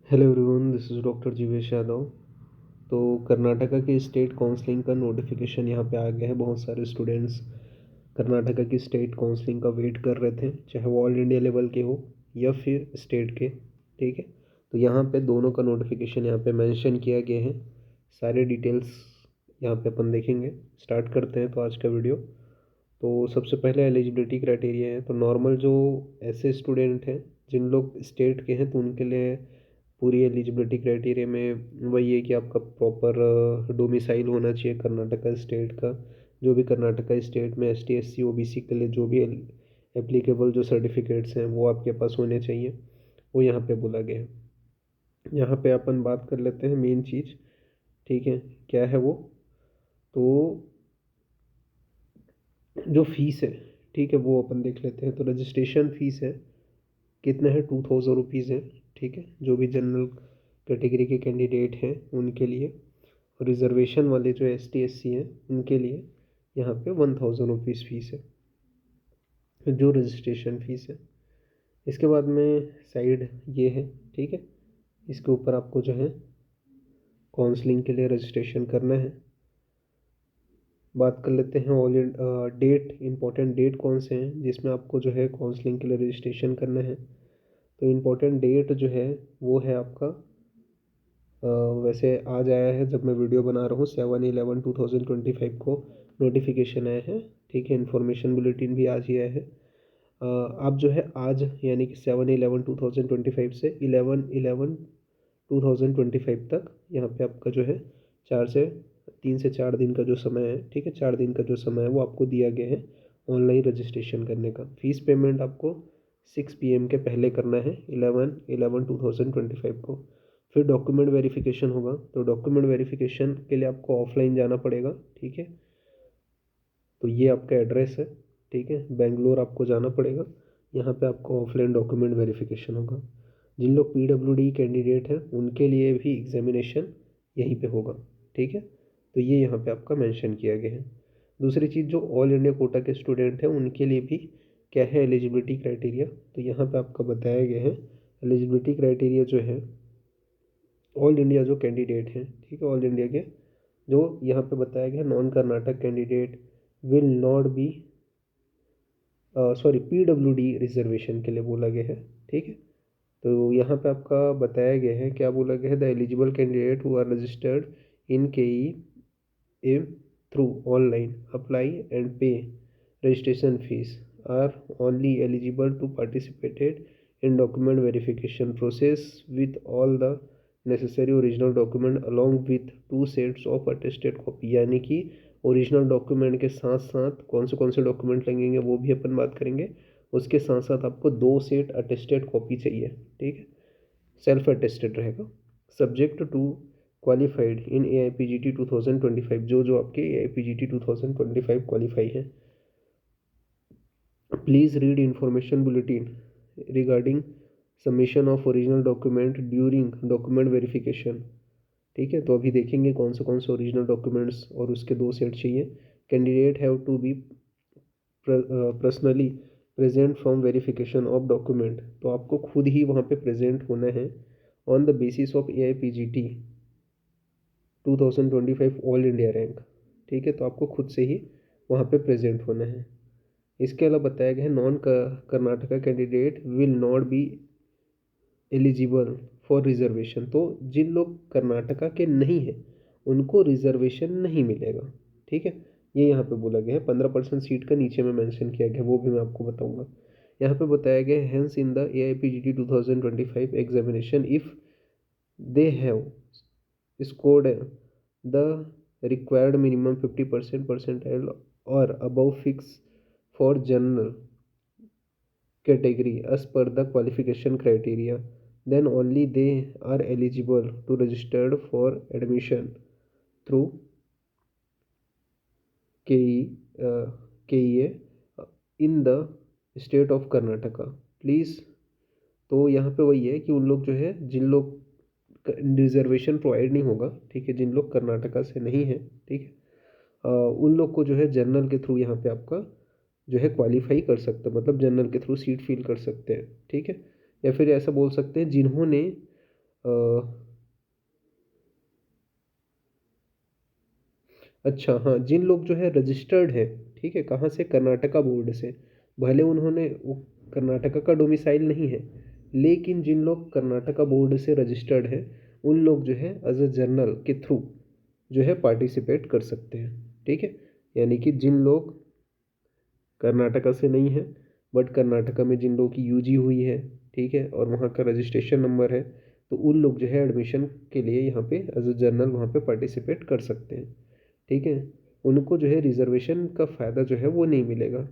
Hello everyone, this is doctor Jeevesh Yadav. तो कर्नाटका के state counselling का नोटिफिकेशन यहाँ पे आ गया है। बहुत सारे स्टूडेंट्स कर्नाटका की स्टेट काउंसलिंग का वेट कर रहे थे, चाहे वो ऑल इंडिया लेवल के हो या फिर स्टेट के। ठीक है, तो यहाँ पे दोनों का नोटिफिकेशन यहाँ पे मेंशन किया गया है। सारे डिटेल्स यहाँ पे अपन देखेंगे। स्टार्ट करते हैं तो आज का वीडियो। तो सबसे पहले एलिजिबिलिटी क्राइटेरिया है। तो नॉर्मल जो ऐसे स्टूडेंट हैं जिन लोग स्टेट के हैं, तो उनके लिए पूरी एलिजिबिलिटी क्राइटेरिया में वही है कि आपका प्रॉपर डोमिसाइल होना चाहिए कर्नाटका स्टेट का। जो भी कर्नाटका स्टेट में S T S C O B C के लिए जो भी एप्लीकेबल जो सर्टिफिकेट्स हैं वो आपके पास होने चाहिए, वो यहाँ पे बोला गया है। यहाँ पे अपन बात कर लेते हैं मेन चीज़। ठीक है, क्या है वो? तो जो फीस है, ठीक है, वो अपन देख लेते हैं। तो रजिस्ट्रेशन फीस है, कितना है? 2000 रुपीज़ है। ठीक है, जो भी जनरल कैटेगरी के कैंडिडेट हैं उनके लिए। रिजर्वेशन वाले जो एस टी एस सी हैं उनके लिए यहाँ पे 1000 रुपीज़ फीस है, जो रजिस्ट्रेशन फीस है। इसके बाद में साइड ये है। ठीक है, इसके ऊपर आपको जो है काउंसलिंग के लिए रजिस्ट्रेशन करना है। बात कर लेते हैं ऑल डेट, इम्पोर्टेंट डेट कौन से हैं जिसमें आपको जो है काउंसलिंग के लिए रजिस्ट्रेशन करना है। तो इम्पोर्टेंट डेट जो है वो है आपका वैसे आज आया है, जब मैं वीडियो बना रहा हूँ 7/11/2025 को नोटिफिकेशन आया है। ठीक है, इन्फॉर्मेशन बुलेटिन भी आज ही आया है। आप जो है आज यानी कि 7/11/2025 से 11/11/2025 तक यहाँ पे आपका जो है 3 से 4 दिन का जो समय है, ठीक है, 4 दिन का जो समय है वो आपको दिया गया है ऑनलाइन रजिस्ट्रेशन करने का। फीस पेमेंट आपको 6 PM के पहले करना है 11/11/2025 को। फिर डॉक्यूमेंट वेरिफिकेशन होगा। तो डॉक्यूमेंट वेरिफिकेशन के लिए आपको ऑफलाइन जाना पड़ेगा। ठीक है, तो ये आपका एड्रेस है। ठीक है, बेंगलोर आपको जाना पड़ेगा। यहाँ पे आपको ऑफलाइन डॉक्यूमेंट वेरिफिकेशन होगा। जिन लोग PWD कैंडिडेट हैं उनके लिए भी एग्जामिनेशन यहीं पे होगा। ठीक है, तो ये यहाँ पे आपका मेंशन किया गया है। दूसरी चीज़, जो ऑल इंडिया कोटा के स्टूडेंट हैं उनके लिए भी क्या है एलिजिबिलिटी क्राइटेरिया। तो यहाँ पे आपका बताया गया है एलिजिबिलिटी क्राइटेरिया जो है ऑल इंडिया जो कैंडिडेट हैं, ठीक है, ऑल इंडिया के जो यहाँ पे बताया गया non Karnataka candidate will not be PWD reservation के लिए बोला गया है। ठीक है, तो यहाँ पे आपका बताया गया है, क्या बोला गया है? The eligible candidate who are registered in KE through online apply and pay registration fees are only eligible to participated in document verification process with all the necessary original document along with 2 sets of attested copy। यानी कि original document के साथ साथ कौन से document लगेंगे वो भी अपन बात करेंगे। उसके साथ साथ आपको 2 सेट अटेस्टेड कॉपी चाहिए। ठीक है, सेल्फ अटेस्टेड रहेगा, subject to qualified in AIPGT 2025। जो आपके AIPGT 2025 क्वालिफाई है। Please read information bulletin regarding submission of original document during document verification. ठीक है, तो अभी देखेंगे कौन से ओरिजिनल डॉक्यूमेंट्स और उसके 2 सेट चाहिए। Candidate have to be personally present from verification of document. तो आपको खुद ही वहाँ पे प्रेजेंट होना है on the basis of AIPGT 2025 all India rank. ठीक है, तो आपको खुद से ही वहाँ पे प्रेजेंट होना है। इसके अलावा बताया गया है non Karnataka candidate will not be eligible for reservation. तो जिन लोग कर्नाटका के नहीं हैं उनको रिजर्वेशन नहीं मिलेगा। ठीक है, ये यहाँ पे बोला गया है। 15% सीट का नीचे में मेंशन किया गया, वो भी मैं आपको बताऊंगा। यहाँ पे बताया गया है hence in the AIPGT 2025 examination if they have scored the required minimum 50% percentile और above fix for general category as per the qualification criteria, then only they are eligible to registered for admission through KE KEA in the state of Karnataka। Please, तो यहाँ पे वही है कि उन लोग जो है जिन लोग रिजर्वेशन प्रोवाइड नहीं होगा, ठीक है, जिन लोग कर्नाटका से नहीं है, ठीक है, उन लोग को जो है जनरल के थ्रू यहाँ पे आपका जो है क्वालिफाई कर सकते हैं, मतलब जनरल के थ्रू सीट फिल कर सकते हैं। ठीक है, या फिर ऐसा बोल सकते हैं जिन्होंने अच्छा हाँ, जिन लोग जो है रजिस्टर्ड है, ठीक है, कहाँ से, कर्नाटका बोर्ड से, भले उन्होंने वो कर्नाटका का डोमिसाइल नहीं है, लेकिन जिन लोग कर्नाटका बोर्ड से रजिस्टर्ड है उन लोग जो है एज अ जर्नल के थ्रू जो है पार्टिसिपेट कर सकते हैं, ठीक है। यानी कि जिन लोग कर्नाटका से नहीं है बट कर्नाटका में जिन लोगों की यूजी हुई है, ठीक है, और वहाँ का रजिस्ट्रेशन नंबर है, तो उन लोग जो है एडमिशन के लिए यहाँ पे एज अ जर्नल वहाँ पे पार्टिसिपेट कर सकते हैं, ठीक है। उनको जो है रिजर्वेशन का फ़ायदा जो है वो नहीं मिलेगा।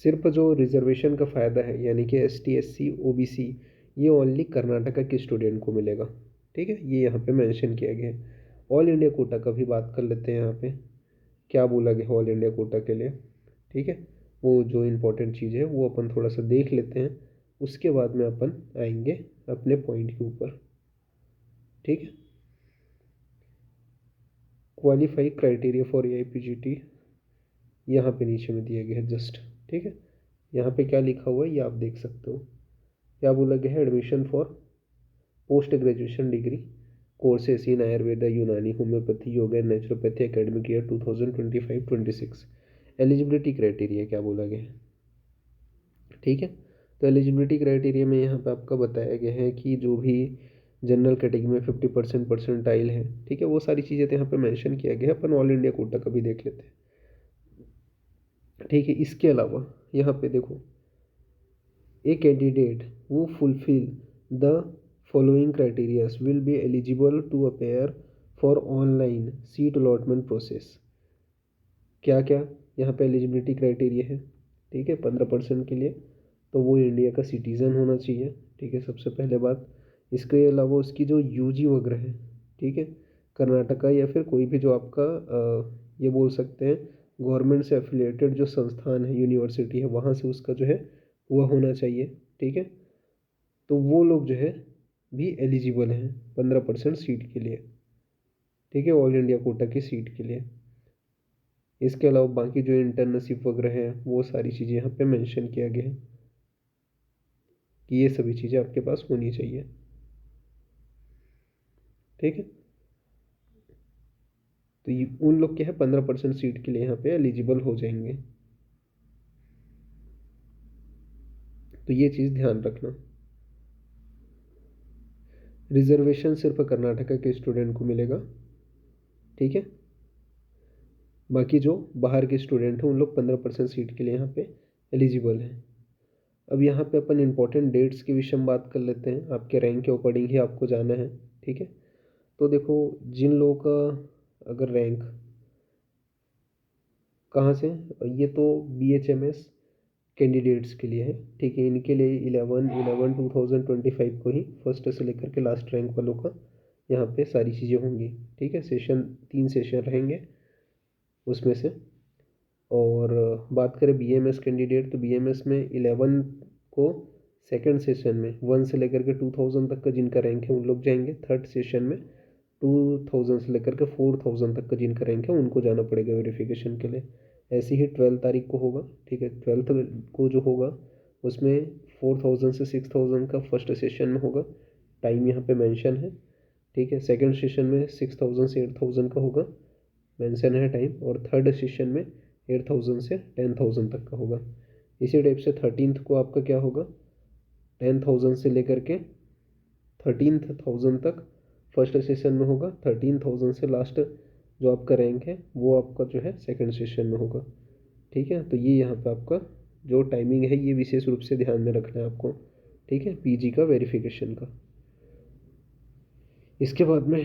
सिर्फ जो रिजर्वेशन का फ़ायदा है यानी कि S T S C O B C, ये ओनली कर्नाटका के स्टूडेंट को मिलेगा, ठीक है, ये यहाँ पे मेंशन किया गया है। ऑल इंडिया कोटा का भी बात कर लेते हैं यहाँ पे, क्या बोला गया ऑल इंडिया कोटा के लिए, ठीक है। वो जो इम्पोर्टेंट चीज़ है वो अपन थोड़ा सा देख लेते हैं, उसके बाद में अपन आएंगे अपने पॉइंट के ऊपर, ठीक है। Qualify criteria for a I P G T यहाँ पे नीचे में दिया गया है जस्ट, ठीक है। यहाँ पे क्या लिखा हुआ है ये आप देख सकते हो। क्या बोला गया है, admission for post graduation degree courses in Ayurveda, Unani, homeopathy, yoga and naturopathy academic year 2025-26। Eligibility criteria क्या बोला गया है, ठीक है। तो एलिजिबिलिटी क्राइटेरिया में यहाँ पे आपका बताया गया है कि जो भी जनरल कैटेगरी में 50% परसेंटाइल है, ठीक है, वो सारी चीज़ें तो यहाँ पे मेंशन किया गया है। अपन ऑल इंडिया कोटा का भी देख लेते हैं, ठीक है। इसके अलावा यहाँ पे देखो, a candidate who fulfill the following criteria will be eligible to appear for online seat allotment process। क्या क्या यहाँ पे एलिजिबिलिटी क्राइटेरिया है, ठीक है, 15% के लिए तो वो इंडिया का सिटीज़न होना चाहिए, ठीक है, सबसे पहले बात। इसके अलावा उसकी जो यूजी वगैरह है, ठीक है, कर्नाटका या फिर कोई भी जो आपका ये बोल सकते हैं गवर्नमेंट से एफिलिएटेड जो संस्थान है, यूनिवर्सिटी है, वहाँ से उसका जो है वह होना चाहिए, ठीक है। तो वो लोग जो है भी एलिजिबल हैं 15% सीट के लिए, ठीक है, ऑल इंडिया कोटा की सीट के लिए। इसके अलावा बाकी जो इंटर्नशिप वगैरह है वो सारी चीज़ें यहाँ पे मेंशन किया गया है कि ये सभी चीज़ें आपके पास होनी चाहिए, ठीक है। तो ये उन लोग क्या है 15% सीट के लिए यहाँ पे एलिजिबल हो जाएंगे, तो ये चीज़ ध्यान रखना। रिजर्वेशन सिर्फ कर्नाटका के स्टूडेंट को मिलेगा, ठीक है। बाकी जो बाहर के स्टूडेंट हैं उन लोग 15% सीट के लिए यहाँ पे एलिजिबल हैं। अब यहाँ पे अपन इम्पोर्टेंट डेट्स के विषय में बात कर लेते हैं, आपके रैंक के अकॉर्डिंग ही आपको जाना है, ठीक है। तो देखो, जिन लोगों का अगर रैंक कहाँ से, ये तो B H M S candidates के लिए है, ठीक है। इनके लिए 11/11/2025 को ही फर्स्ट से लेकर के लास्ट रैंक वालों का यहाँ पे सारी चीज़ें होंगी, ठीक है। सेशन 3 सेशन रहेंगे उसमें से। और बात करें बीएमएस कैंडिडेट, तो बीएमएस में 11 को सेकंड सेशन में 1 से लेकर के 2000 तक का जिनका रैंक है उन लोग जाएंगे। थर्ड सेशन में 2000 से लेकर के 4000 तक का जिनका रैंक है उनको जाना पड़ेगा वेरिफिकेशन के लिए। ऐसे ही 12 तारीख को होगा, ठीक है। 12th को जो होगा उसमें 4000 से 6000 का फर्स्ट सेशन में होगा, टाइम यहाँ पे मेंशन है, ठीक है। सेकंड सेशन में 6000 से 8000 का होगा, मेंशन है टाइम। और थर्ड सेशन में 8000 से 10000 तक का होगा। इसी टाइप से 13th को आपका क्या होगा, 10000 से लेकर के 13000 तक फर्स्ट सेशन में होगा। 13000 से लास्ट जो आपका रैंक है वो आपका जो है सेकंड सेशन में होगा, ठीक है। तो ये यहाँ पे आपका जो टाइमिंग है ये विशेष रूप से ध्यान में रखना है आपको, ठीक है, पीजी का वेरिफिकेशन का। इसके बाद में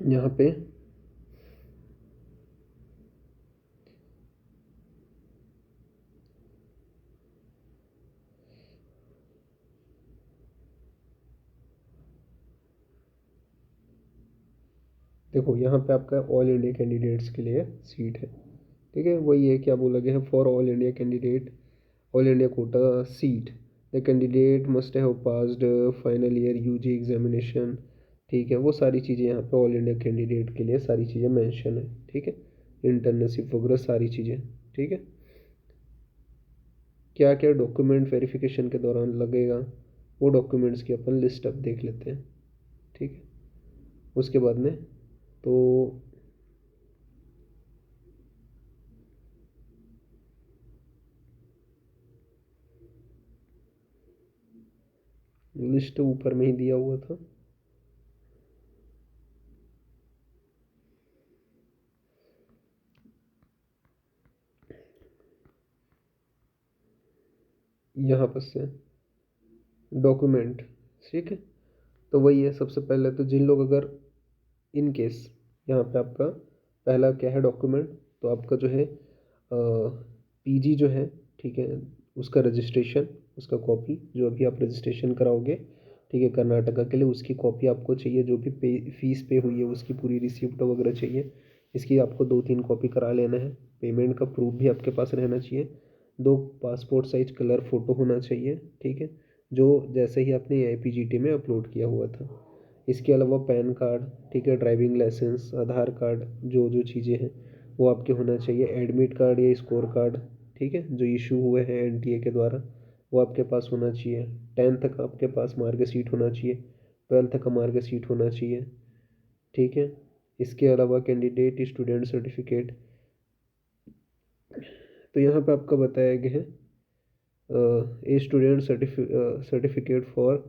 यहाँ पे देखो, यहाँ पे आपका ऑल इंडिया कैंडिडेट्स के लिए सीट है, ठीक है। वही है, क्या बोला गया है, for all India candidate all India quota seat the candidate must have passed final year UG examination, ठीक है। वो सारी चीज़ें यहाँ पे ऑल इंडिया कैंडिडेट के लिए सारी चीज़ें मेंशन है, ठीक है। इंटर्नशिप वगैरह सारी चीज़ें, ठीक है। क्या क्या डॉक्यूमेंट वेरिफिकेशन के दौरान लगेगा, वो डॉक्यूमेंट्स की अपन लिस्ट अब देख लेते हैं। ठीक है, उसके बाद में तो लिस्ट ऊपर में ही दिया हुआ था। यहाँ पर से डॉक्यूमेंट, ठीक है, तो वही है। सबसे पहले तो जिन लोग अगर इन केस यहाँ पे आपका पहला क्या है डॉक्यूमेंट, तो आपका जो है पीजी जो है, ठीक है, उसका रजिस्ट्रेशन, उसका कॉपी जो अभी आप रजिस्ट्रेशन कराओगे, ठीक है, कर्नाटका के लिए, उसकी कॉपी आपको चाहिए। जो भी फीस पे हुई है उसकी पूरी रिसिप्ट वगैरह चाहिए। इसकी आपको 2-3 कॉपी करा लेना है। पेमेंट का प्रूफ भी आपके पास रहना चाहिए। 2 पासपोर्ट साइज कलर फ़ोटो होना चाहिए, ठीक है, जो जैसे ही आपने AIPGT में अपलोड किया हुआ था। इसके अलावा पैन कार्ड, ठीक है, ड्राइविंग लाइसेंस, आधार कार्ड, जो जो चीज़ें हैं वो आपके होना चाहिए। एडमिट कार्ड या स्कोर कार्ड, ठीक है, जो इशू हुए हैं NTA के द्वारा, वो आपके पास होना चाहिए। 10th तक आपके पास मार्कशीट होना चाहिए। 12th का मार्कशीट होना चाहिए, ठीक है। इसके अलावा कैंडिडेट स्टूडेंट सर्टिफिकेट, तो यहाँ पे आपका बताया गया है a student certificate for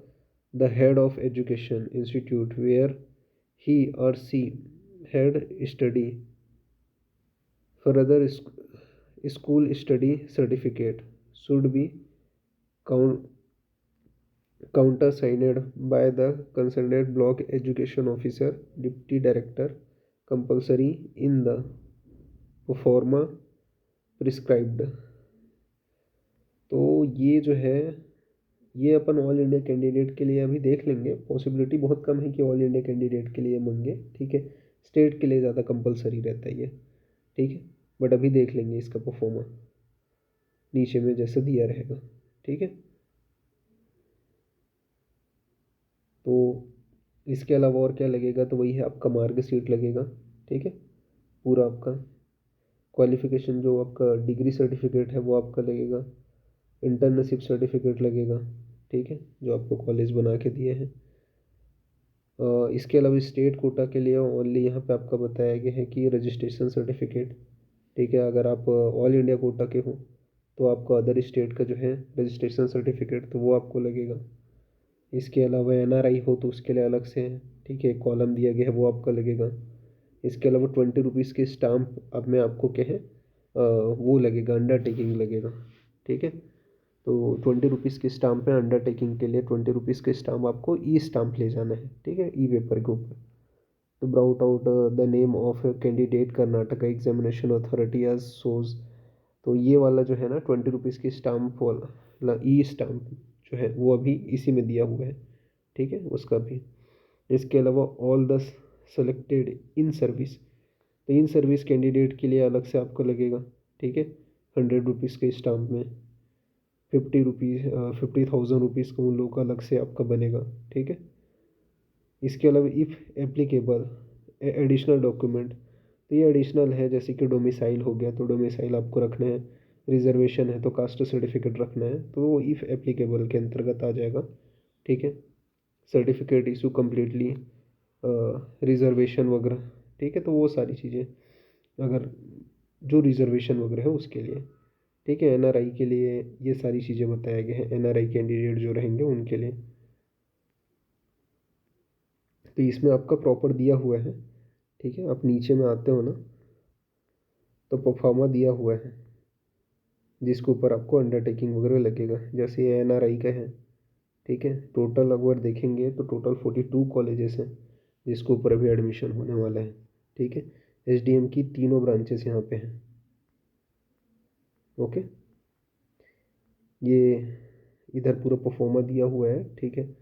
the head of education institute where he or she had study. Further school study certificate should be count, countersigned by the concerned block education officer, deputy director, compulsory in the forma prescribed। तो ये जो है, ये अपन all India candidate के लिए अभी देख लेंगे। पॉसिबिलिटी बहुत कम है कि ऑल इंडिया कैंडिडेट के लिए मांगे, ठीक है। स्टेट के लिए ज़्यादा कंपलसरी रहता है ये, ठीक है, बट अभी देख लेंगे इसका परफॉर्मा नीचे में जैसे दिया रहेगा, ठीक है। तो इसके अलावा और क्या लगेगा, तो वही है आपका मार्कशीट लगेगा, ठीक है, पूरा आपका क्वालिफिकेशन, जो आपका डिग्री सर्टिफिकेट है वो आपका लगेगा। इंटर्नशिप सर्टिफिकेट लगेगा, ठीक है, जो आपको कॉलेज बना के दिए हैं। इसके अलावा स्टेट कोटा के लिए ओनली यहाँ पे आपका बताया गया है कि रजिस्ट्रेशन सर्टिफिकेट, ठीक है, अगर आप ऑल इंडिया कोटा के हो तो आपको अदर स्टेट का जो है रजिस्ट्रेशन सर्टिफिकेट, तो वो आपको लगेगा। इसके अलावा NRI हो तो उसके लिए अलग से है, ठीक है, कॉलम दिया गया है वो आपका लगेगा। इसके अलावा 20 रुपीज़ के स्टाम्प अब में आपको क्या है वो लगेगा, अंडरटेकिंग लगेगा, ठीक है। तो 20 रुपीज़ के स्टाम्प है अंडरटेकिंग के लिए। 20 रुपीज़ के स्टाम्प आपको स्टाम्प ले जाना है, ठीक है, पेपर के ऊपर। तो brought out the name of candidate Karnataka examination authority as सोज, तो ये वाला जो है ना 20 रुपीज़ की स्टाम्प वाला स्टाम्प जो है वो अभी इसी में दिया हुआ है, ठीक है, उसका भी। इसके अलावा all the selected in service, तो इन सर्विस कैंडिडेट के लिए अलग से आपको लगेगा, ठीक है, 100 रुपीज़ के स्टाम्प में। 50,000 का उन लोगों का अलग से आपका बनेगा, ठीक है। इसके अलावा इफ़ एप्लीकेबल एडिशनल डॉक्यूमेंट, तो ये एडिशनल है, जैसे कि डोमिसाइल हो गया तो डोमिसाइल आपको रखना है। रिजर्वेशन है तो कास्ट सर्टिफिकेट रखना है, तो वो इफ़ एप्लीकेबल के अंतर्गत आ जाएगा, ठीक है। सर्टिफिकेट इशू कम्प्लीटली रिजर्वेशन वगैरह, ठीक है, तो वो सारी चीज़ें अगर जो रिजर्वेशन वगैरह है उसके लिए, ठीक है। NRI के लिए ये सारी चीज़ें बताया गया है, NRI कैंडिडेट जो रहेंगे उनके लिए। तो इसमें आपका प्रॉपर दिया हुआ है, ठीक है। आप नीचे में आते हो ना तो परफॉर्मा दिया हुआ है जिसके ऊपर आपको अंडरटेकिंग वगैरह लगेगा। जैसे ये NRI का है, ठीक है, टोटल अगर देखेंगे तो टोटल 42 कॉलेजेस हैं जिसके ऊपर अभी एडमिशन होने वाला है, ठीक है। SDM की तीनों ब्रांचेस यहाँ पे हैं, ओके। ये इधर पूरा परफॉर्मा दिया हुआ है, ठीक है।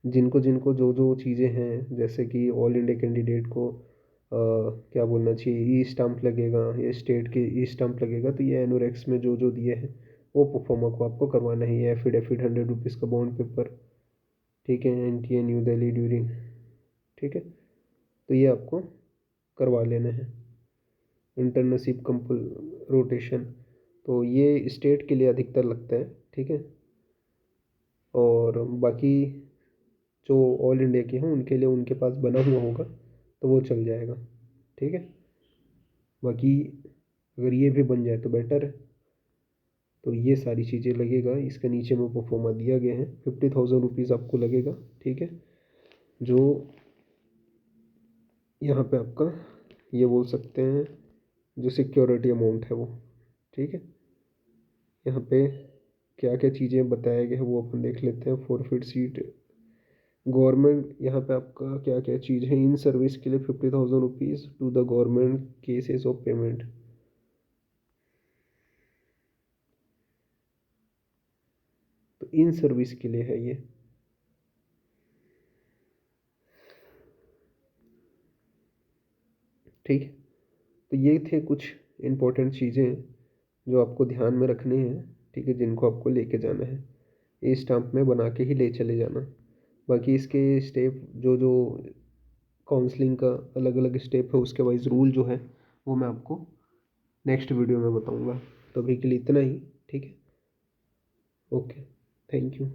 जिनको जिनको जो जो चीज़ें हैं, जैसे कि ऑल इंडिया कैंडिडेट को क्या बोलना चाहिए, स्टाम्प लगेगा, ये स्टेट के स्टाम्प लगेगा, तो ये एनोरेक्स में जो जो दिए हैं वो परफॉर्मा को आपको करवाना है। ये एफिडेविट 100 रुपीज़ का बॉन्ड पेपर, ठीक है, NTA न्यू दिल्ली ड्यूरिंग, ठीक है, तो ये आपको करवा लेना है। इंटर्नशिप कंपल रोटेशन, तो ये स्टेट के लिए अधिकतर लगता है, ठीक है। और बाकी जो ऑल इंडिया के हैं उनके लिए उनके पास बना हुआ होगा तो वो चल जाएगा, ठीक है। बाकी अगर ये भी बन जाए तो बेटर है। तो ये सारी चीज़ें लगेगा, इसके नीचे में परफॉर्मा दिया गया है, 50,000 रुपीज़ आपको लगेगा, ठीक है। जो यहाँ पे आपका ये बोल सकते हैं जो सिक्योरिटी अमाउंट है वो, ठीक है। यहाँ पे क्या क्या चीज़ें बताया गया है वो अपन देख लेते हैं। फॉरफिट सीट गवर्नमेंट, यहाँ पे आपका क्या क्या चीज़ है। इन सर्विस के लिए 50,000 rupees to the government cases of payment. तो इन सर्विस के लिए है ये, ठीक है। तो ये थे कुछ इम्पोर्टेंट चीज़ें जो आपको ध्यान में रखनी है, ठीक है, जिनको आपको लेके जाना है। ये स्टाम्प में बना के ही ले चले जाना। बाकी इसके स्टेप जो जो काउंसलिंग का अलग अलग स्टेप है उसके वाइज रूल जो है वो मैं आपको नेक्स्ट वीडियो में बताऊंगा। तो अभी के लिए इतना ही, ठीक है। Okay, thank you.